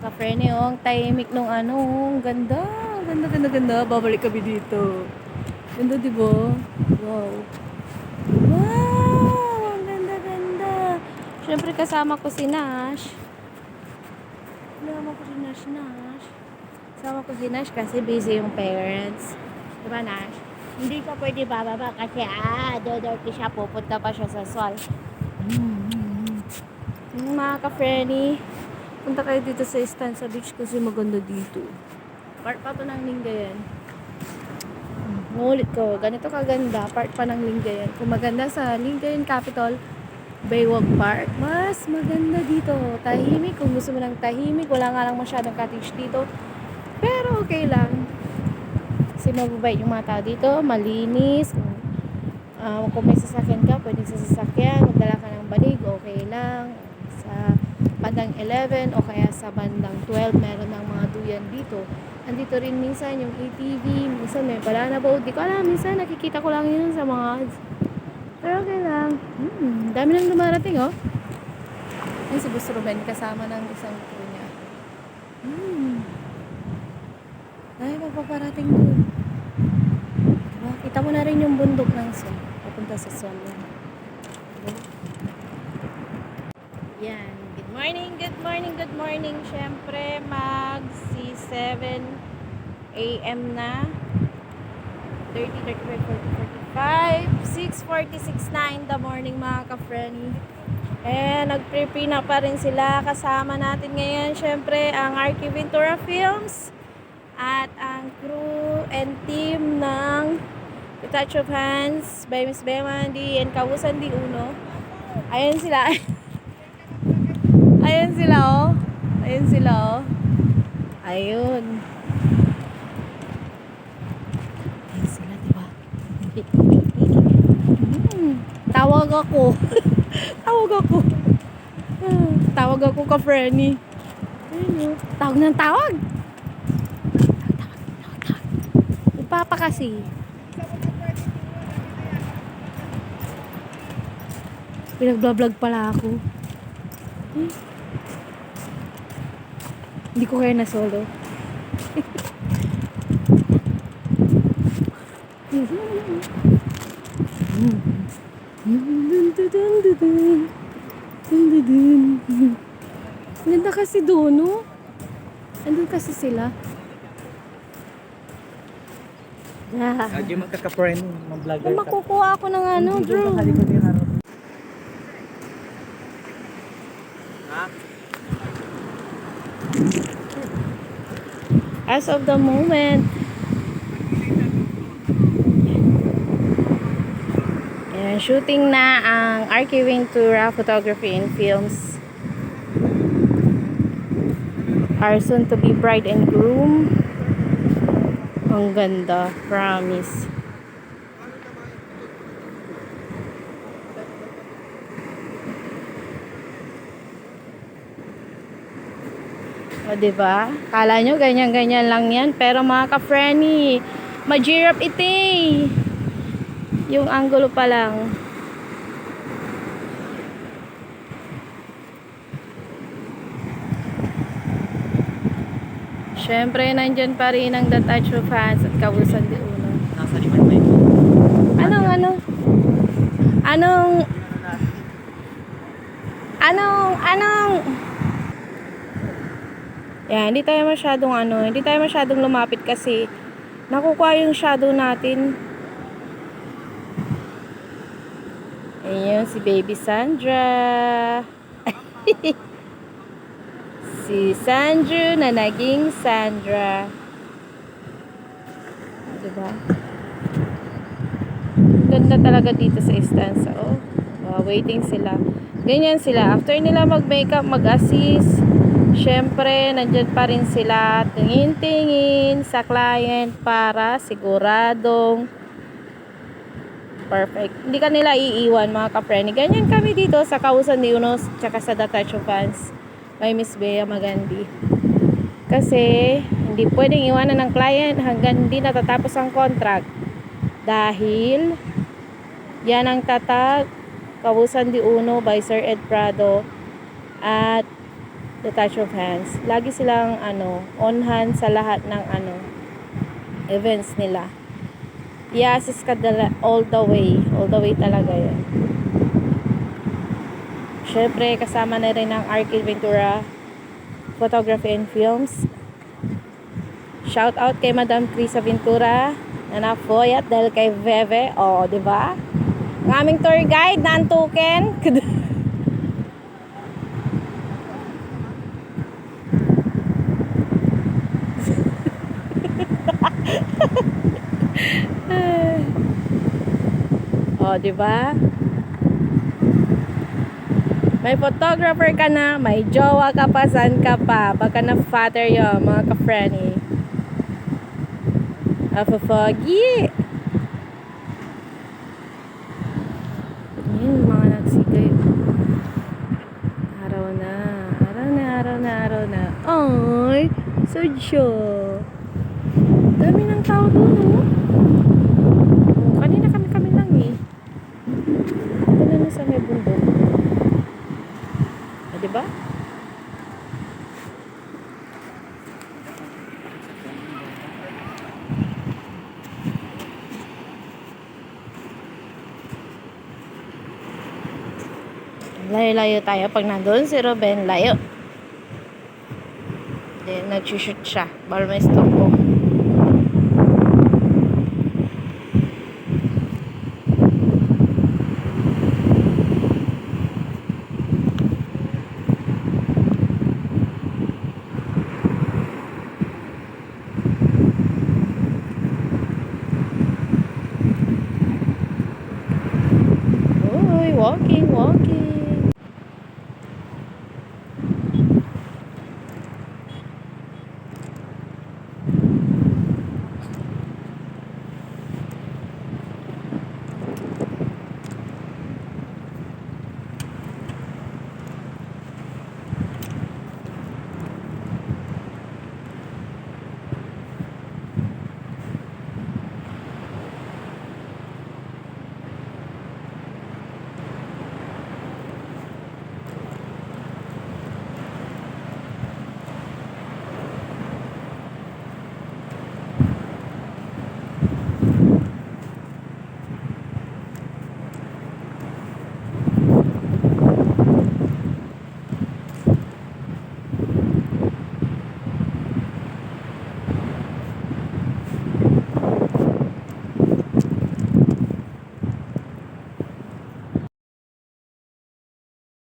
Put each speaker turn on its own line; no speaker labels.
Mga ka-friend, oh, ang tahimik nung ano, ang ganda, ganda, ganda, ganda. Babalik kami dito. Ganda, di ba? Wow. Wow, ang ganda, ganda. Siyempre kasama ko si Nash. Kasama ko si Nash, Nash. Kasama ko si Nash kasi busy yung parents. Diba, Nash? Hindi ka pwede bababa kasi dodorty siya, pupunta pa siya sa sol. Mga ka-friendly, punta kayo dito sa Stanza Beach kasi maganda dito. Part pa to ng Lingayen. Ngulit ko, ganito kaganda, part pa ng Lingayen. Kung maganda sa Lingayen Capital, Baywalk Park, mas maganda dito. Tahimik, kung gusto mo ng tahimik, wala nga lang masyadong cottage dito. Pero okay lang. Kasi mababait yung mga tao dito, malinis. Kung may sasakyan ka, pwede sa sasakyan. Magdala ka ng banig, okay lang. Sa bandang 11 o kaya sa bandang 12, meron ng mga duyan dito. Andito rin minsan yung ATV, minsan may banana boat. Di ko alam, minsan nakikita ko lang yun sa mga ads. Pero okay lang. Dami nang dumarating, oh. Yung si Boss Ruben, kasama ng isang crew niya. Ay, magpaparating doon. Diba? Kita mo na rin yung bundok ng Son. Papunta sa Son yan. Diba? Yan. Good morning, good morning, good morning. Siyempre, si 7 a.m. na. 30, 35, 40, 45, 6:46 na in the morning, mga ka-friend. Nag-prepare na pa rin sila. Kasama natin ngayon, syempre, ang RK Ventura Films at ang crew and team ng The Touch of Hands by Miss Bemandi and Kawusan Di Uno. Ayan sila. Ayan sila, oh. Ayan sila, oh. Ayun. Ayan sila, diba? Tawag ako. Tawag ako. Tawag ako ka-friendly. Ayun, oh. Tawag ng tawag. Tawag. Ipapa kasi. Pinag-vlog pala ako. Hindi ko kaya na solo. Ganda kasi doon, no? Andun kasi sila.
Lagi magkaka-friend, mag-vlogger ka.
Makukuha ako ng ano, Drew. As of the moment, shooting na ang RK Ventura Photography and Films. Our soon to be bride and groom. Ang ganda, promise. O, diba? Kala nyo, ganyan-ganyan lang yan. Pero mga ka-friendly, majirap ite. Yung angulo pa lang. Siyempre, nandyan pa rin ang The Touch of Hands at Kawusan Di Uno.
Nasa liman ba ito?
Anong yan, hindi tayo masyadong lumapit kasi nakukuha yung shadow natin. Ayun, si Baby Sandra. Si Sandra na naging Sandra. Diba? Ganda talaga dito sa Stanza. Oh, waiting sila. Ganyan sila. After nila mag-makeup, mag-assist, syempre, nandyan pa rin sila tingin-tingin sa client para siguradong perfect. Hindi ka nila iiwan, mga ka-friendly. Ganyan kami dito sa Kawusan Di Uno tsaka sa The Touch of Hands by Miss Bea Magandi. Kasi hindi pwedeng iwanan ng client hanggang hindi natatapos ang contract. Dahil yan ang tatag Kawusan Di Uno by Sir Ed Prado at The Touch of Hands. Lagi silang on hand sa lahat ng events nila. I-assist ka all the way. All the way talaga yun. Syempre, kasama na rin ang Arcade Ventura Photography and Films. Shout out kay Madam Crisa Ventura na nafoyat dahil kay Veve. O, di ba? Ang aming tour guide na antukin. O, di ba? May photographer ka na, may jowa ka pa, saan ka pa? Baka na-fatter yun, mga ka-friendly. Afa-foggy. Yun, mga nagsigay. Araw na. Araw na, araw na, araw na. Ay, sadyo. Dami ng tao doon, oh. Kanina kami lang, eh. Ito na sa may bundok. Diba? Layo-layo tayo pag nandun si Ruben, layo. Then, nag-shoot siya. Bawal may stop ko. Walking.